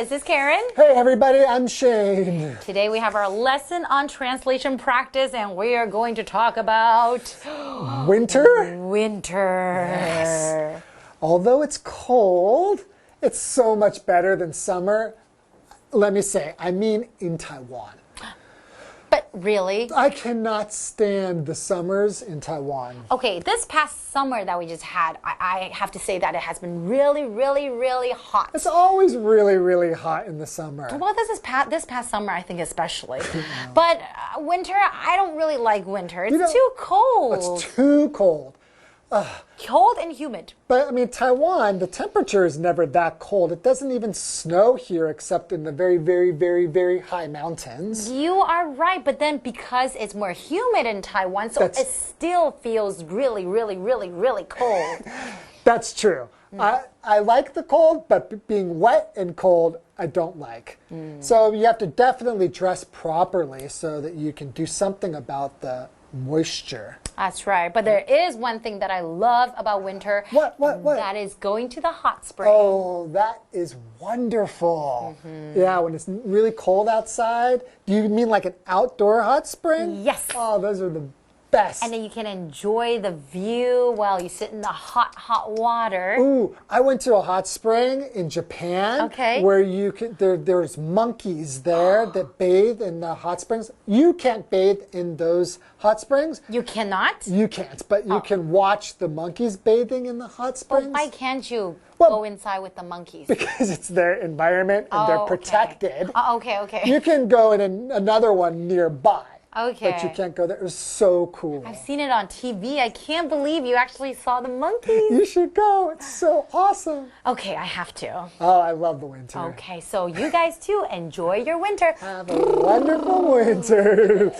This is Karen. Hey everybody, I'm Shane. Today we have our lesson on translation practice and we are going to talk about Winter? Winter. Yes. Although it's cold, it's so much better than summer. Let me say, I mean in Taiwan. But really? I cannot stand the summers in Taiwan. Okay, this past summer that we just had, I have to say that it has been really, really, really hot. It's always really, really hot in the summer. Well, this past summer, I think especially. But winter, I don't really like winter. It's too cold. It's too cold. Cold and humid. But I mean, Taiwan, the temperature is never that cold. It doesn't even snow here except in the very, very, very, very high mountains. You are right, but then because it's more humid in Taiwan, so it still feels really, really, really, really cold. That's true. I like the cold, but being wet and cold, I don't like. So you have to definitely dress properly so that you can do something about the moisture. That's right. But there is one thing that I love about winter. What? That is going to the hot spring. Oh, that is wonderful. Yeah, when it's really cold outside. Do you mean like an outdoor hot spring? Yes. Oh, those are the best. And then you can enjoy the view while you sit in the hot, hot water. Ooh, I went to a hot spring in Japan. Okay. Where you could, there's monkeys there that bathe in the hot springs. You can't bathe in those hot springs. You cannot? You can't, but you can watch the monkeys bathing in the hot springs. But why can't you go inside with the monkeys? Because it's their environment and they're protected. Okay. You can go in another one nearby. Okay. But you can't go there. It was so cool. I've seen it on TV. I can't believe you actually saw the monkeys. You should go. It's so awesome. Okay, I have to. Oh, I love the winter. Okay, so you guys too, enjoy your winter. Have a wonderful winter.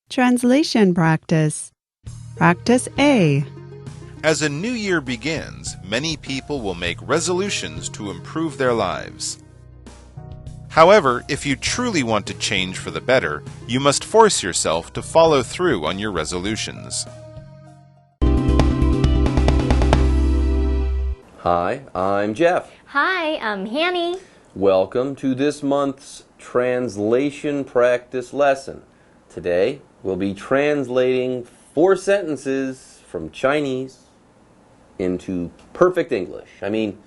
Translation practice. Practice A. As a new year begins, many people will make resolutions to improve their lives. However, if you truly want to change for the better, you must force yourself to follow through on your resolutions. Hi, I'm Jeff. Hi, I'm Hanny. Welcome to this month's translation practice lesson. Today, we'll be translating 4 sentences from Chinese into perfect English. I mean,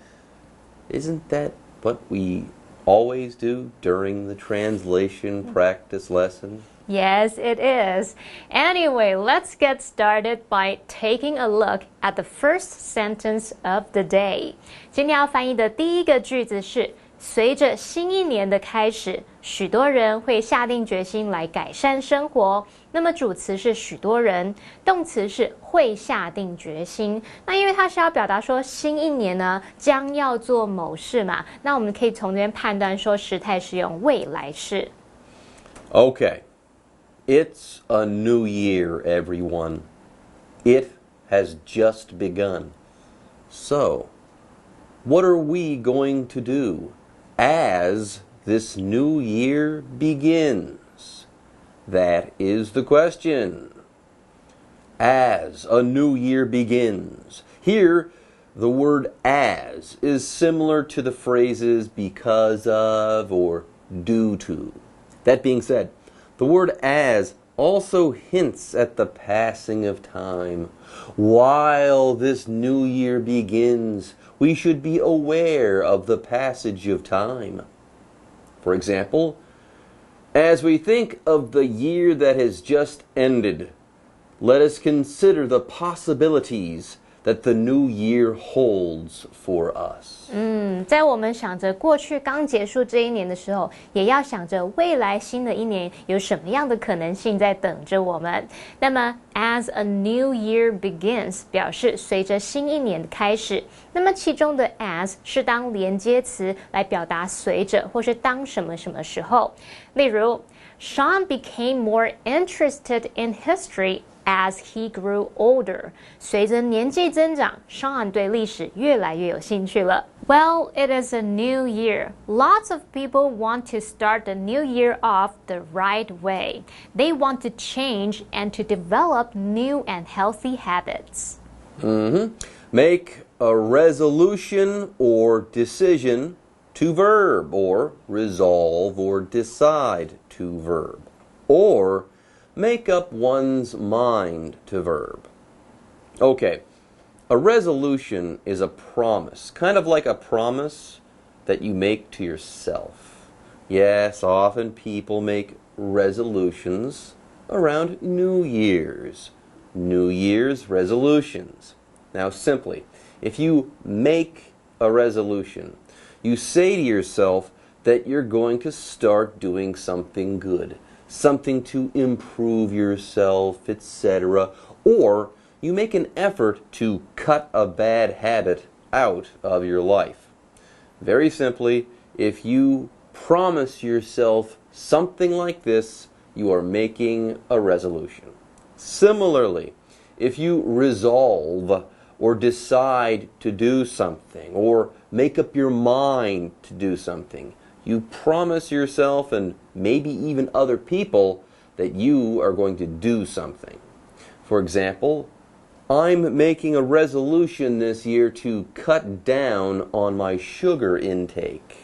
isn't that what we always do during the translation practice lesson? Yes, it is. Anyway, let's get started by taking a look at the first sentence of the day. 今天要翻译的第一个句子是随着新一年的开始，许多人会下定决心来改善生活。那么主词是许多人，动词是会下定决心。那因为它是要表达说新一年呢将要做某事嘛，那我们可以从这边判断说时态是用未来式。Okay, it's a new year, everyone. It has just begun. So, what are we going to do as this new year begins? That is the question. As a new year begins. Here, the word as is similar to the phrases because of or due to. That being said, the word as also hints at the passing of time. While this new year begins, we should be aware of the passage of time. For example, as we think of the year that has just ended, let us consider the possibilities that the new year holds for us. 在我们想着过去刚结束这一年的时候，也要想着未来新的一年有什么样的可能性在等着我们。那么 as a new year begins 表示随着新一年的开始，那么其中的 as 是当连接词来表达随着或是当什么什么时候。例如 Sean became more interested in history as he grew older. 随着年纪增长 Sean 对历史越来越有兴趣了。Well, it is a new year. Lots of people want to start the new year off the right way. They want to change and to develop new and healthy habits. Make a resolution or decision to verb, or resolve or decide to verb, or make up one's mind to verb. Okay, a resolution is a promise, kind of like a promise that you make to yourself. Yes, often people make resolutions around New Year's. New Year's resolutions. Now simply, if you make a resolution, you say to yourself that you're going to start doing something good, something to improve yourself, etc. Or you make an effort to cut a bad habit out of your life. Very simply, if you promise yourself something like this, you are making a resolution. Similarly, if you resolve or decide to do something, or make up your mind to do something, you promise yourself and maybe even other people that you are going to do something. For example, I'm making a resolution this year to cut down on my sugar intake.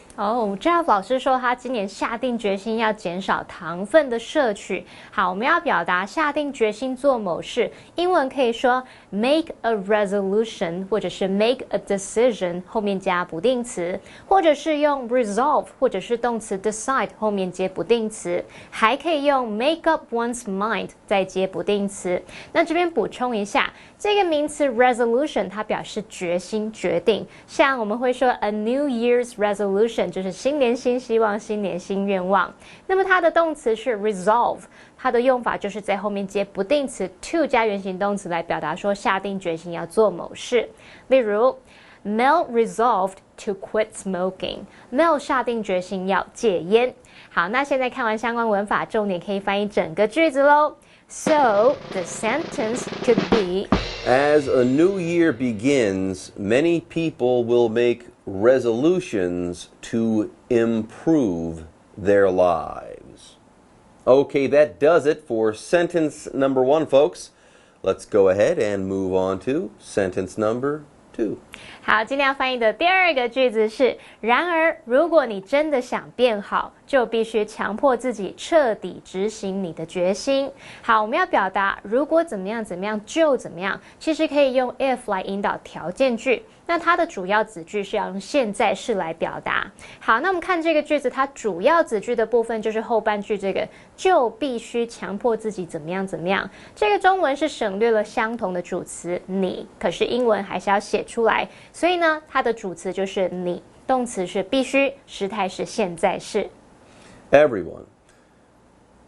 Jeff 老师说他今年下定决心要减少糖分的摄取。好，我们要表达下定决心做某事，英文可以说 make a resolution， 或者是 make a decision 后面加不定词，或者是用 resolve 或者是动词 decide 后面接不定词，还可以用 make up one's mind 再接不定词。那这边补充一下，这个名词 resolution 它表示决心决定，像我们会说 a New Year's resolution 就是新年新希望，新年新愿望。那么它的动词是 resolve， 它的用法就是在后面接不定词 to 加原形动词来表达说下定决心要做某事。例如 Mel resolved to quit smoking， Mel 下定决心要戒烟。好，那现在看完相关文法，重点可以翻译整个句子咯。So the sentence could be, As a new year begins, many people will make resolutions to improve their lives. Okay, that does it for sentence number 1, folks. Let's go ahead and move on to sentence number 2. 好，今天要翻译的第二个句子是：然而，如果你真的想变好，就必须强迫自己彻底执行你的决心。好，我们要表达如果怎么样怎么样就怎么样，其实可以用 if 来引导条件句。那它的主要子句是要用现在式来表达。好，那我们看这个句子，它主要子句的部分就是后半句这个就必须强迫自己怎么样怎么样。这个中文是省略了相同的主词你，可是英文还是要写出来，所以呢，它的主词就是你，动词是必须，时态是现在式。Everyone.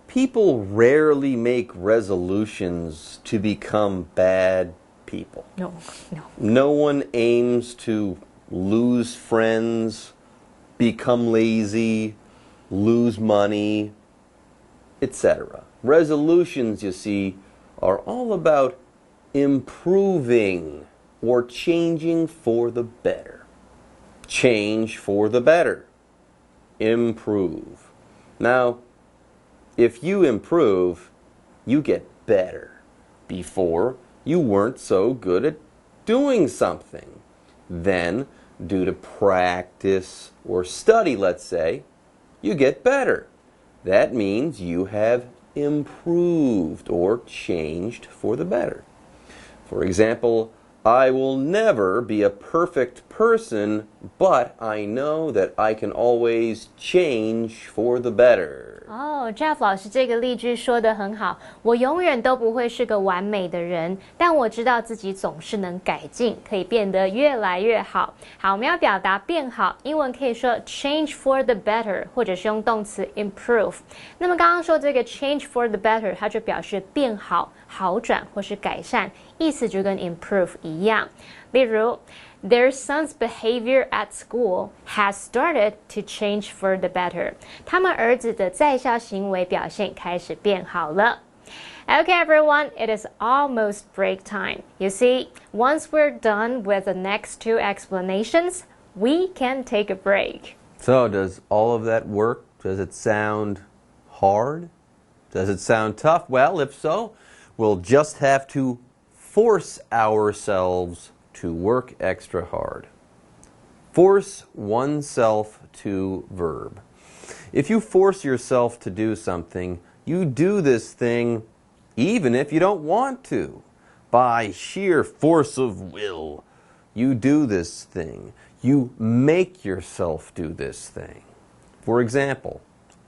People rarely make resolutions to become bad people. No. No one aims to lose friends, become lazy, lose money, etc. Resolutions, you see, are all about improving or changing for the better. Change for the better. Improve. Now, if you improve, you get better. Before, you weren't so good at doing something. Then, due to practice or study, let's say, you get better. That means you have improved or changed for the better. For example, I will never be a perfect person, but I know that I can always change for the better. Jeff 老师这个例句说得很好，我永远都不会是个完美的人，但我知道自己总是能改进，可以变得越来越好。好，我们要表达变好，英文可以说 change for the better， 或者是用动词 improve。那么刚刚说这个 change for the better， 它就表示变好、好转或是改善，意思就跟 improve 一样。例如Their son's behavior at school has started to change for the better. 他们儿子的在校行为表现开始变好了。Okay, everyone, it is almost break time. You see, once we're done with the next 2 explanations, we can take a break. So, does all of that work? Does it sound hard? Does it sound tough? Well, if so, we'll just have to force ourselves to work extra hard. Force oneself to verb. If you force yourself to do something, you do this thing even if you don't want to. By sheer force of will, you do this thing. You make yourself do this thing. For example,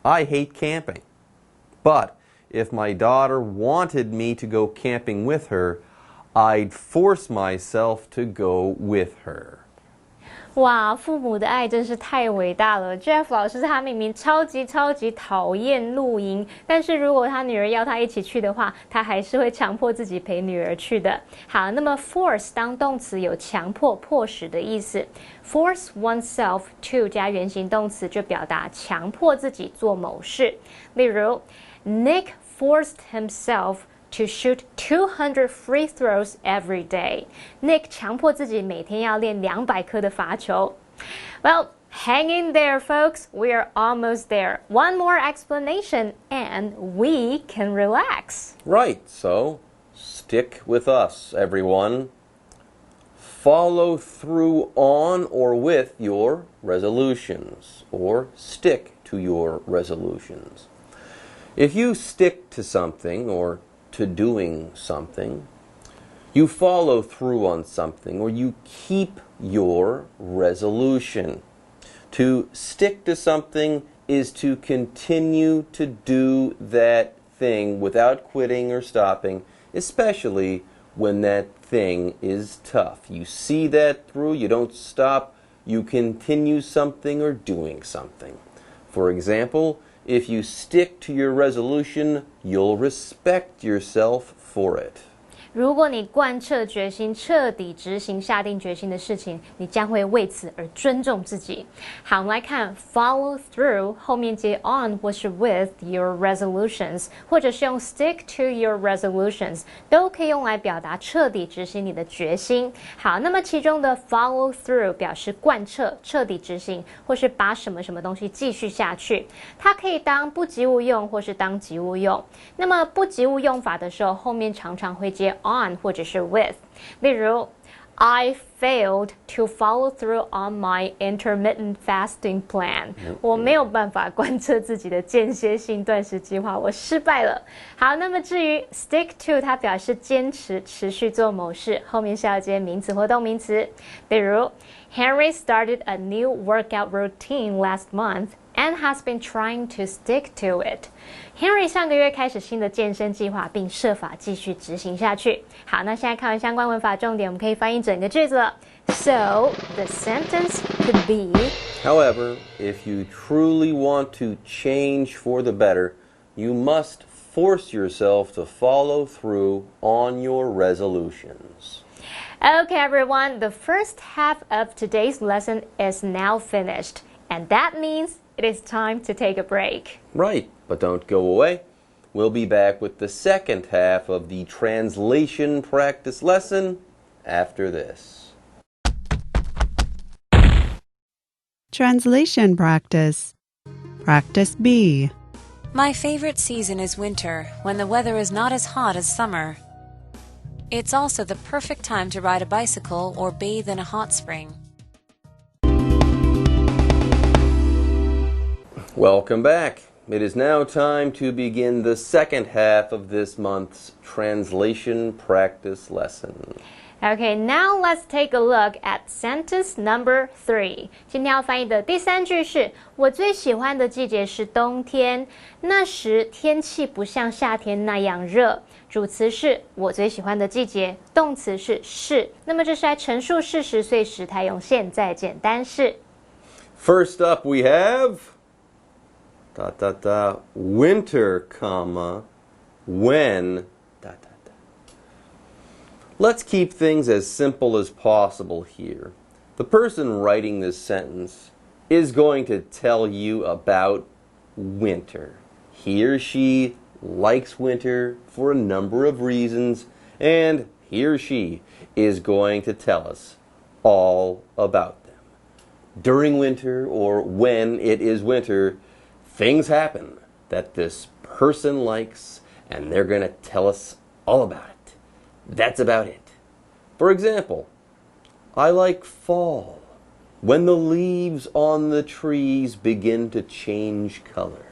I hate camping. But if my daughter wanted me to go camping with her, I'd force myself to go with her. 哇，父母的爱真是太伟大了。Jeff 老师他明明超级讨厌露营，但是如果他女儿要他一起去的话，他还是会强迫自己陪女儿去的。好，那么 force 当动词有强迫、迫使的意思。Force oneself to 加原形动词就表达强迫自己做某事。例如 Nick forced himself to shoot 200 free throws every day. Nick 强迫自己每天要练200颗的罚球。Well, hang in there, folks. We are almost there. One more explanation and we can relax. Right, so stick with us, everyone. Follow through on or with your resolutions, or stick to your resolutions. If you stick to something or to doing something, you follow through on something, or you keep your resolution. To stick to something is to continue to do that thing without quitting or stopping, especially when that thing is tough. You see that through, you don't stop, you continue something or doing something. For example, if you stick to your resolution, you'll respect yourself for it. 如果你贯彻决心，彻底执行下定决心的事情，你将会为此而尊重自己。好，我们来看 follow through 后面接 on 或是 with your resolutions， 或者是用 stick to your resolutions， 都可以用来表达彻底执行你的决心。好，那么其中的 follow through 表示贯彻、彻底执行，或是把什么什么东西继续下去。它可以当不及物用，或是当及物用。那么不及物用法的时候，后面常常会接on 或者是 with， 例如 I failed to follow through on my intermittent fasting plan， 我没有办法贯彻自己的间歇性断食计划，我失败了。好，那么至于 stick to 它表示坚持、持续做某事，后面是要接名词或动名词。例如 Henry started a new workout routine last month and has been trying to stick to it. Henry 上个月开始新的健身计划，并设法继续执行下去。好，那现在看完相关文法重点，我们可以翻译整个句子了。So, the sentence could be, However, if you truly want to change for the better, you must force yourself to follow through on your resolutions. Okay, everyone, the first half of today's lesson is now finished, and that means it is time to take a break. Right, but don't go away. We'll be back with the second half of the translation practice lesson after this. Translation practice. Practice B. My favorite season is winter, when the weather is not as hot as summer. It's also the perfect time to ride a bicycle or bathe in a hot spring. Welcome back. It is now time to begin the second half of this month's translation practice lesson. Okay, now let's take a look at sentence number 3. 今天要翻译的第三句是我最喜欢的季节是冬天，那时天气不像夏天那样热。主词是我最喜欢的季节，动词是。那么这是来陈述事实，所以时态用现在简单式。First up we have winter, when Let's keep things as simple as possible here. The person writing this sentence is going to tell you about winter. He or she likes winter for a number of reasons, and he or she is going to tell us all about them. During winter, or when it is winter, things happen that this person likes, and they're going to tell us all about it. That's about it. For example, I like fall, when the leaves on the trees begin to change color.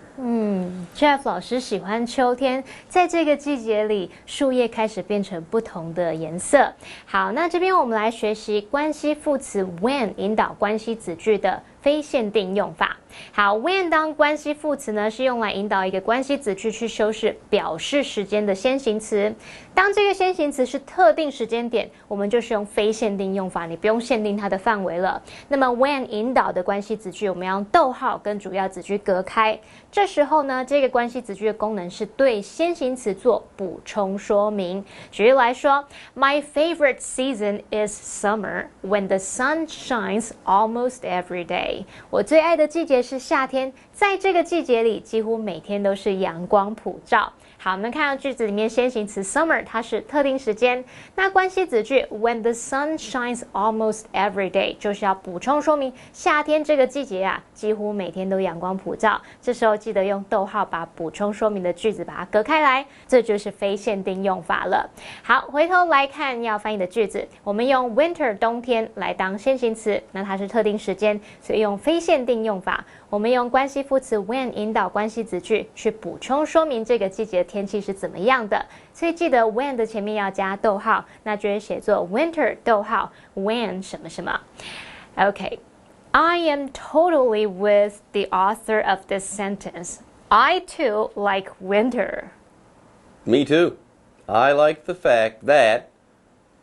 Jeff 老师喜欢秋天，在这个季节里，树叶开始变成不同的颜色。好，那这边我们来学习关系副词 when 引导关系子句的非限定用法。好 ，when 当关系副词呢，是用来引导一个关系子句去修饰表示时间的先行词。当这个先行词是特定时间点，我们就是用非限定用法，你不用限定它的范围了。那么 when 引导的关系子句，我们要用逗号跟主要子句隔开。这时候呢，这个关系子句的功能是对先行词做补充说明。举例来说 ，My favorite season is summer when the sun shines almost every day。我最爱的季节是夏天，在这个季节里，几乎每天都是阳光普照。好，我们看到句子里面先行词 summer 它是特定时间，那关系子句 when the sun shines almost every day 就是要补充说明夏天这个季节啊，几乎每天都阳光普照。这时候记得用逗号把补充说明的句子把它隔开来，这就是非限定用法了。好，回头来看要翻译的句子，我们用 winter 冬天来当先行词，那它是特定时间，所以用非限定用法。我们用关系副词 when 引导关系子句去补充说明这个季节的天气是怎么样的，所以记得 when 的前面要加逗号，那就会写作 winter 逗号 when 什么什么。Okay, I am totally with the author of this sentence. I too like winter. Me too. I like the fact that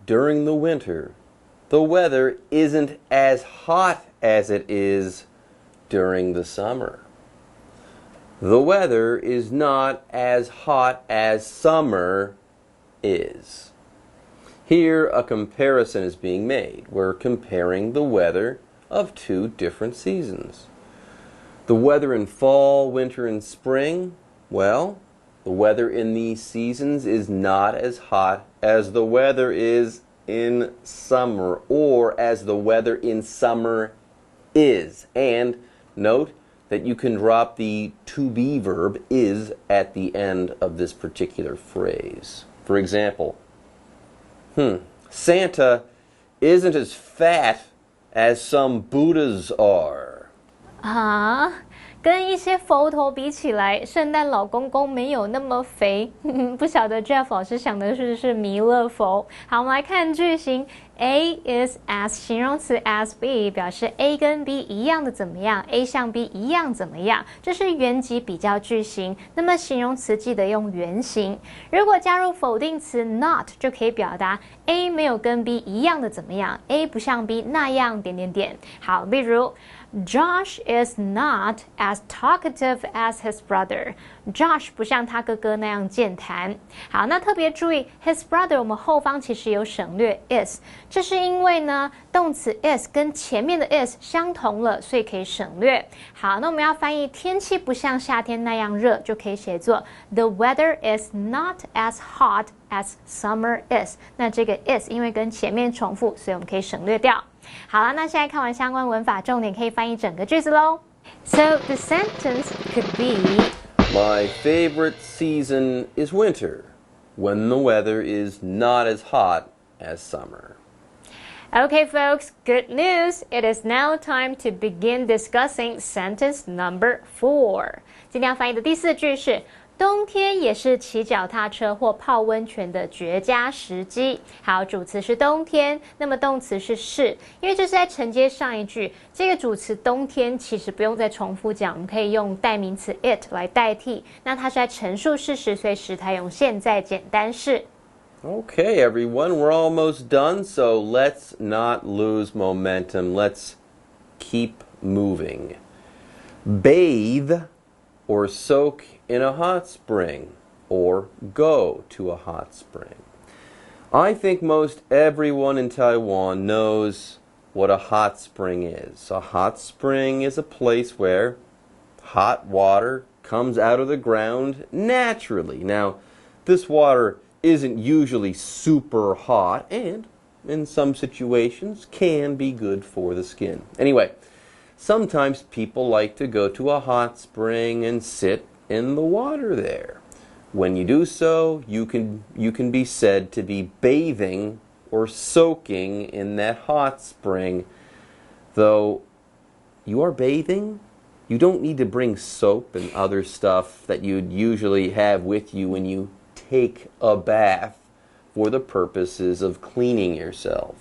during the winter, the weather isn't as hot as it is during the summer. The weather is not as hot as summer is. Here, a comparison is being made. We're comparing the weather of two different seasons. The weather in fall, winter, and spring, well, the weather in these seasons is not as hot as the weather is in summer, or as the weather in summer is. And note that you can drop the to be verb is at the end of this particular phrase. For example, Santa isn't as fat as some Buddhas are. 啊，跟一些佛头比起来，圣诞老公公没有那么肥。不晓得 Jeff 老师想的是弥勒佛。好，我们来看句型。A is as 形容词 as B 表示 A 跟 B 一样的怎么样 ，A 像 B 一样怎么样，这是原级比较句型。那么形容词记得用原形。如果加入否定词 not 就可以表达 A 没有跟 B 一样的怎么样 ，A 不像 B 那样点点点。好，例如 Josh is not as talkative as his brother. Josh 不像他哥哥那样健谈。好，那特别注意 his brother 我们后方其实有省略 is， 这是因为呢动词 is 跟前面的 is 相同了，所以可以省略。好，那我们要翻译天气不像夏天那样热，就可以写作 The weather is not as hot as summer is。那这个 is 因为跟前面重复，所以我们可以省略掉。好了，那现在看完相关文法，重点可以翻译整个句子咯。So the sentence could be My favorite season is winter, when the weather is not as hot as summer. Okay, folks, good news. It is now time to begin discussing sentence number 4. 今天要翻译的第4句是冬天也是骑脚踏车或泡温泉的绝佳时机。好，主词是冬天，那么动词是，因为这是在承接上一句，这个主词冬天其实不用再重复讲，我们可以用代名词 it 来代替。那它是在陈述事实，所以时态用现在简单式。Okay, everyone, we're almost done, so let's not lose momentum. Let's keep moving. Bathe or soak in a hot spring, or go to a hot spring. I think most everyone in Taiwan knows what a hot spring is. A hot spring is a place where hot water comes out of the ground naturally. Now, this water isn't usually super hot and, in some situations, can be good for the skin. Anyway, sometimes people like to go to a hot spring and sit in the water there. When you do so, you can be said to be bathing or soaking in that hot spring. Though you are bathing, you don't need to bring soap and other stuff that you'd usually have with you when you take a bath for the purposes of cleaning yourself.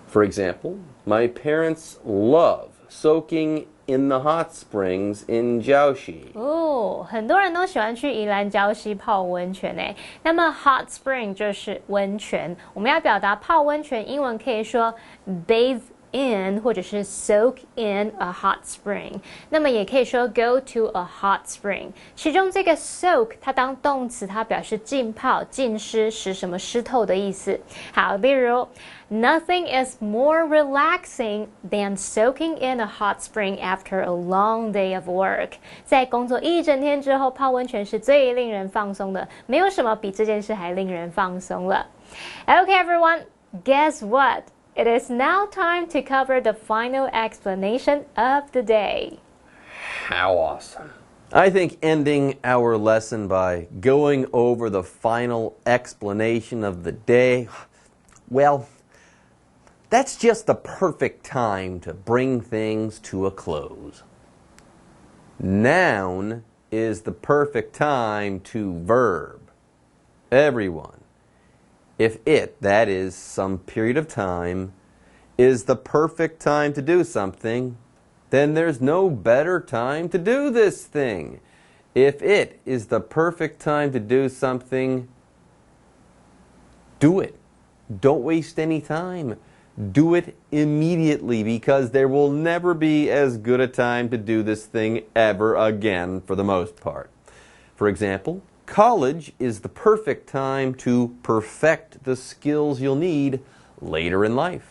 For example, my parents love soaking in the hot springs in Jiaoxi. 哦，很多人都喜欢去宜兰礁溪泡温泉诶。那么 hot spring 就是温泉，我们要表达泡温泉，英文可以说 bathe in 或者是 soak in a hot spring， 那么也可以说 go to a hot spring。其中这个 soak 它当动词，它表示浸泡、浸湿、使什么湿透的意思。好，例如 Nothing is more relaxing than soaking in a hot spring after a long day of work。在工作一整天之后，泡温泉是最令人放松的，没有什么比这件事还令人放松了。Okay, everyone, guess what? It is now time to cover the final explanation of the day. How awesome. I think ending our lesson by going over the final explanation of the day, well, that's just the perfect time to bring things to a close. Noun is the perfect time to verb. Everyone. If it, that is, some period of time, is the perfect time to do something, then there's no better time to do this thing. If it is the perfect time to do something, do it. Don't waste any time. Do it immediately, because there will never be as good a time to do this thing ever again for the most part. For example, college is the perfect time to perfect the skills you'll need later in life.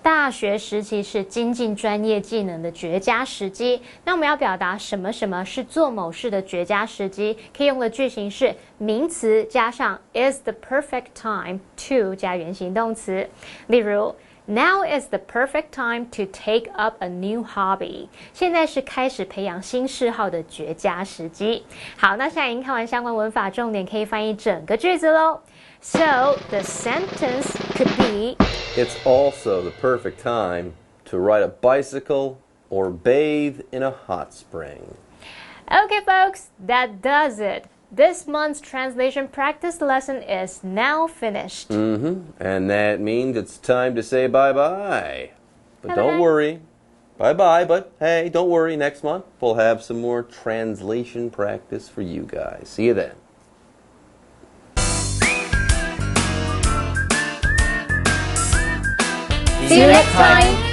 大学时期是精进专业技能的绝佳时机。那我们要表达什么什么是做某事的绝佳时机，可以用的句型是名词加上 is the perfect time to 加原形动词。例如Now is the perfect time to take up a new hobby. 现在是开始培养新嗜好的绝佳时机。好，那现在已经看完相关文法重点，可以翻译整个句子咯。So the sentence could be, It's also the perfect time to ride a bicycle or bathe in a hot spring. Okay, folks, that does it. This month's translation practice lesson is now finished. And that means it's time to say bye-bye. But Bye-bye. don't worry. Bye-bye, but hey, don't worry. Next month, we'll have some more translation practice for you guys. See you then. See you next time.